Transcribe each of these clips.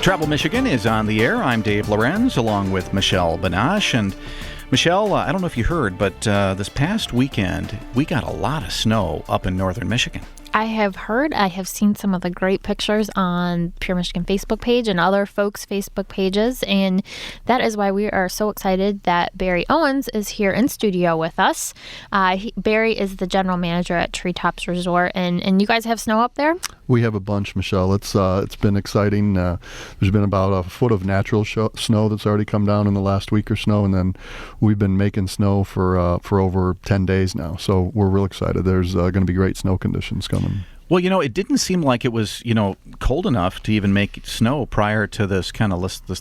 Travel Michigan is on the air. I'm Dave Lorenz, along with Michelle Banache. And Michelle, I don't know if you heard, but this past weekend, we got a lot of snow up in northern Michigan. I have heard, I have seen some of the great pictures on Pure Michigan Facebook page and other folks' Facebook pages, and that is why we are so excited that Barry Owens is here in studio with us. Barry is the general manager at Treetops Resort, and you guys have snow up there? We have a bunch, Michelle. It's been exciting. There's been about a foot of natural snow that's already come down in the last week or so, and then we've been making snow for over 10 days now. So we're real excited. There's going to be great snow conditions coming. Well, it didn't seem like it was, cold enough to even make snow prior to this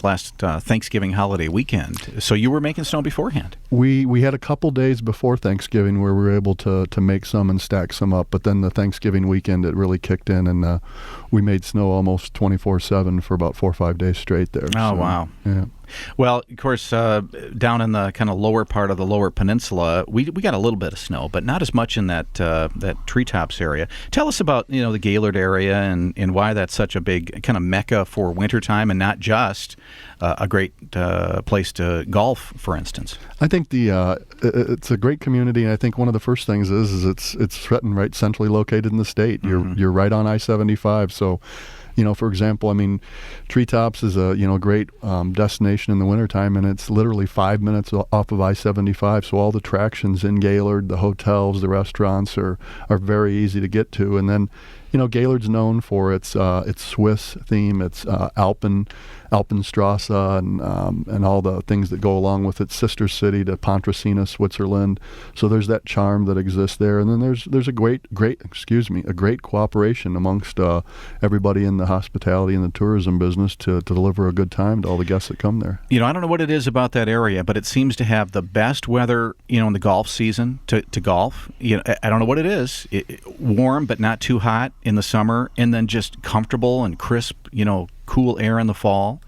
last Thanksgiving holiday weekend. So you were making snow beforehand. We had a couple days before Thanksgiving where we were able to make some and stack some up, but then the Thanksgiving weekend it really kicked in, and we made snow almost 24/7 for about 4 or 5 days straight there. Oh, wow. Yeah. Well, of course, down in the kind of lower part of the lower peninsula, we got a little bit of snow, but not as much in that Treetops area. Tell us about the Gaylord area and why that's such a big kind of mecca for wintertime and not just a great place to golf, for instance. I think it's a great community, and I think one of the first things is it's right centrally located in the state. You're right on I-75, so. For example, Treetops is a great destination in the wintertime, and it's literally 5 minutes off of I-75. So all the attractions in Gaylord, the hotels, the restaurants are very easy to get to. And then, Gaylord's known for its Swiss theme, its Alpenstrasse, and all the things that go along with its sister city to Pontresina, Switzerland. So there's that charm that exists there, and then there's a great cooperation amongst everybody in the hospitality and the tourism business to deliver a good time to all the guests that come there. I don't know what it is about that area, but it seems to have the best weather, in the golf season to golf. I don't know what it is. Warm but not too hot in the summer, and then just comfortable and crisp, cool air in the fall.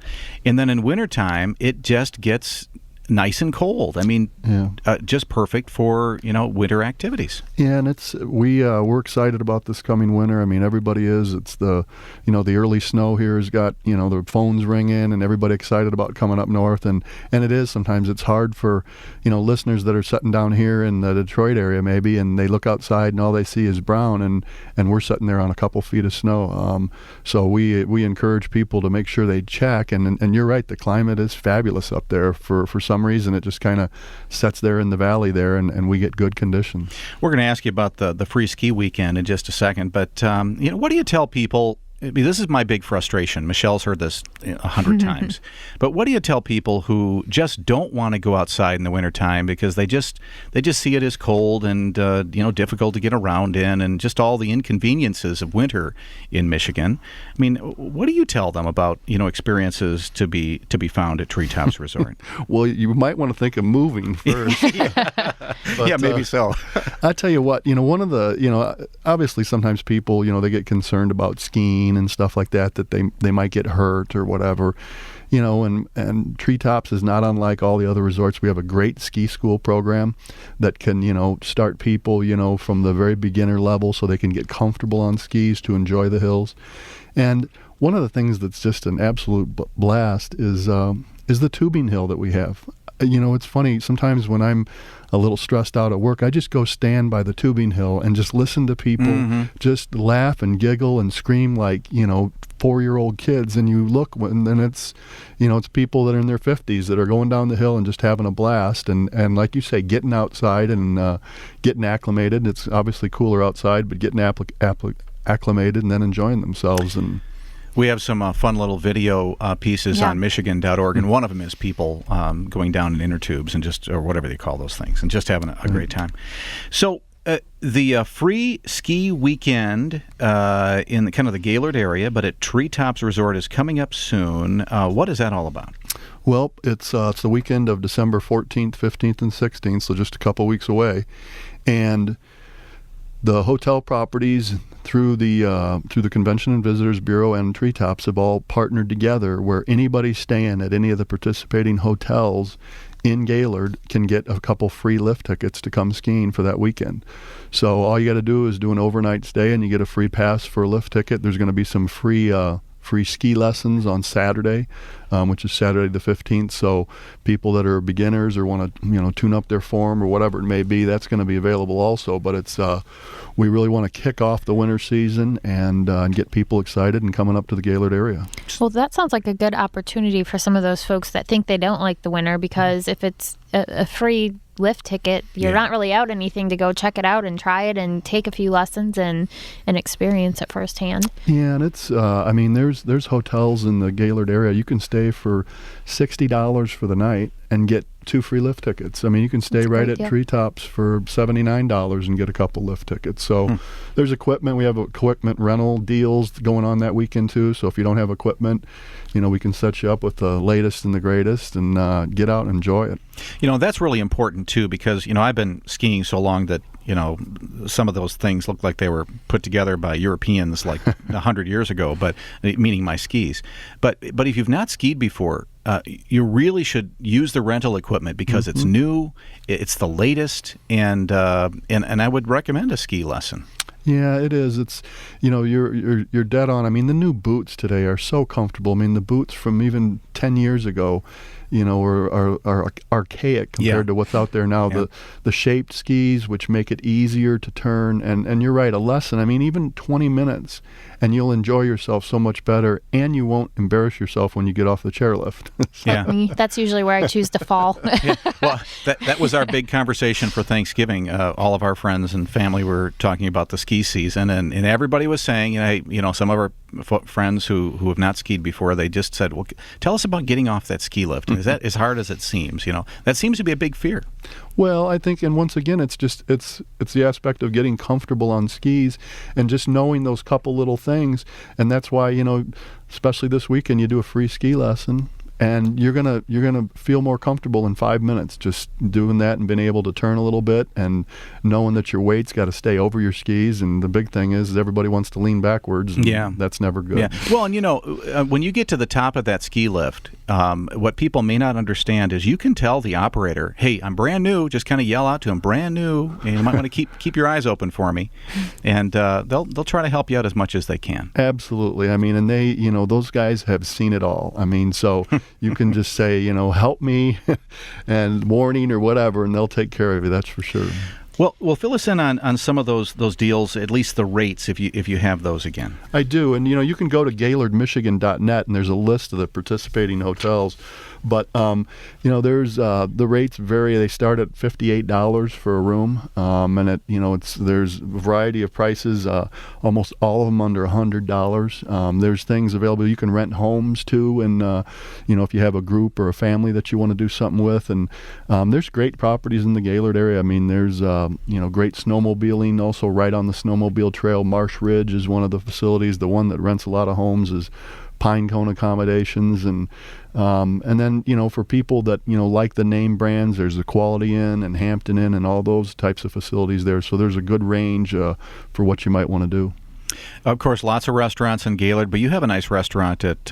And then in wintertime, it just gets nice and cold. Just perfect for, winter activities. Yeah, and we're excited about this coming winter. Everybody is. It's the early snow here has got, the phones ringing and everybody excited about coming up north. And it is. Sometimes it's hard for, listeners that are sitting down here in the Detroit area maybe, and they look outside and all they see is brown, and we're sitting there on a couple feet of snow. So we encourage people to make sure they check. And you're right, the climate is fabulous up there for some reason. It just kind of sets there in the valley there, and we get good conditions. We're going to ask you about the free ski weekend in just a second, but what do you tell people? This is my big frustration. Michelle's heard this 100 times. But what do you tell people who just don't want to go outside in the wintertime because they just see it as cold and difficult to get around in, and just all the inconveniences of winter in Michigan? What do you tell them about experiences to be found at Treetops Resort? Well, you might want to think of moving first. But, maybe so. I tell you what, one of the obviously sometimes people they get concerned about skiing and stuff like that they might get hurt or whatever, and Treetops is not unlike all the other resorts. We have a great ski school program that can start people from the very beginner level so they can get comfortable on skis to enjoy the hills. And one of the things that's just an absolute blast is the tubing hill that we have. It's funny, sometimes when I'm a little stressed out at work, I just go stand by the tubing hill and just listen to people just laugh and giggle and scream like, 4-year-old kids. And you look, and then it's people that are in their 50s that are going down the hill and just having a blast. And like you say, getting outside and getting acclimated. It's obviously cooler outside, but getting acclimated and then enjoying themselves. And we have some fun little video pieces on Michigan.org, and one of them is people going down in inner tubes and or whatever they call those things, and just having a great time. So the free ski weekend in kind of the Gaylord area, but at Treetops Resort, is coming up soon. What is that all about? Well, it's the weekend of December 14th, 15th, and 16th, so just a couple weeks away, and the hotel properties through the Convention and Visitors Bureau and Treetops have all partnered together where anybody staying at any of the participating hotels in Gaylord can get a couple free lift tickets to come skiing for that weekend. So all you got to do is do an overnight stay and you get a free pass for a lift ticket. There's going to be some free free ski lessons on Saturday, which is Saturday the 15th. So people that are beginners or want to, tune up their form or whatever it may be, that's going to be available also. But it's we really want to kick off the winter season and get people excited and coming up to the Gaylord area. Well, that sounds like a good opportunity for some of those folks that think they don't like the winter, because if it's a free lift ticket, you're not really out anything to go check it out and try it and take a few lessons and experience it firsthand. Yeah, and it's there's hotels in the Gaylord area. You can stay for $60 for the night and get 2 free lift tickets. I mean, you can stay right at Treetops for $79 and get a couple lift tickets. So there's equipment. We have equipment rental deals going on that weekend too. So if you don't have equipment, we can set you up with the latest and the greatest and get out and enjoy it. That's really important too, because I've been skiing so long that some of those things look like they were put together by Europeans like 100 years ago, but meaning my skis. But if you've not skied before, you really should use the rental equipment because it's new, it's the latest, and I would recommend a ski lesson. Yeah, it is. It's you're dead on. I mean, the new boots today are so comfortable. I mean, the boots from even 10 years ago, are archaic compared to what's out there now. Yeah. The shaped skis, which make it easier to turn, and you're right, a lesson. I mean, even 20 minutes, and you'll enjoy yourself so much better, and you won't embarrass yourself when you get off the chairlift. That's usually where I choose to fall. Well, that was our big conversation for Thanksgiving. All of our friends and family were talking about the ski season, and everybody was saying, some of our friends who have not skied before, they just said, well, tell us about getting off that ski lift. Is that as hard as it seems? That seems to be a big fear. Well, I think, and once again, it's the aspect of getting comfortable on skis and just knowing those couple little things. And that's why, especially this weekend, you do a free ski lesson, and you're gonna feel more comfortable in 5 minutes just doing that and being able to turn a little bit and knowing that your weight's got to stay over your skis. And the big thing is everybody wants to lean backwards. And that's never good. Yeah. Well, and when you get to the top of that ski lift, what people may not understand is you can tell the operator, "Hey, I'm brand new." Just kind of yell out to him, "Brand new," and you might want to keep your eyes open for me, and they'll try to help you out as much as they can. Absolutely. I mean, and they, those guys have seen it all. I mean, so. You can just say, help me and warning or whatever, and they'll take care of you. That's for sure. Well, fill us in on some of those deals, at least the rates, if you have those again. I do, and you can go to GaylordMichigan.net, and there's a list of the participating hotels. But there's the rates vary. They start at $58 for a room, and there's a variety of prices. Almost all of them under $100. There's things available. You can rent homes too, and if you have a group or a family that you want to do something with, and there's great properties in the Gaylord area. I mean, there's great snowmobiling also right on the snowmobile trail. Marsh Ridge is one of the facilities. The one that rents a lot of homes is Pine Cone Accommodations, and then for people that like the name brands, there's the Quality Inn and Hampton Inn and all those types of facilities there. So there's a good range for what you might want to do. Of course, lots of restaurants in Gaylord, but you have a nice restaurant at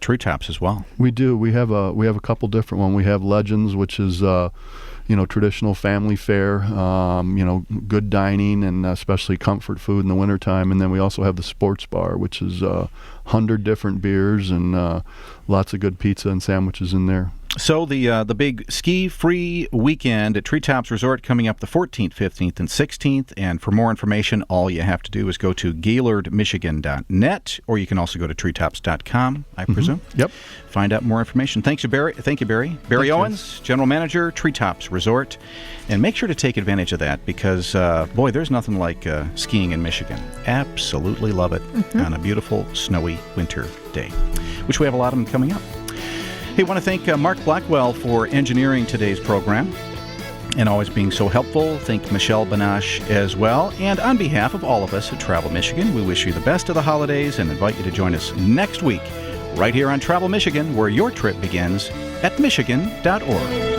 Treetops as well. We do. We have a couple different ones. We have Legends, which is traditional family fare, good dining and especially comfort food in the wintertime. And then we also have the Sports Bar, which is 100 different beers and lots of good pizza and sandwiches in there. So the big ski-free weekend at Treetops Resort coming up the 14th, 15th, and 16th. And for more information, all you have to do is go to GaylordMichigan.net, or you can also go to treetops.com, I presume. Yep. Find out more information. Thank you, Barry. Barry Owens, General Manager, Treetops Resort. And make sure to take advantage of that because, boy, there's nothing like skiing in Michigan. Absolutely love it on a beautiful, snowy winter day, which we have a lot of them coming up. Hey, I want to thank Mark Blackwell for engineering today's program and always being so helpful. Thank Michelle Banache as well. And on behalf of all of us at Travel Michigan, we wish you the best of the holidays and invite you to join us next week right here on Travel Michigan, where your trip begins at michigan.org.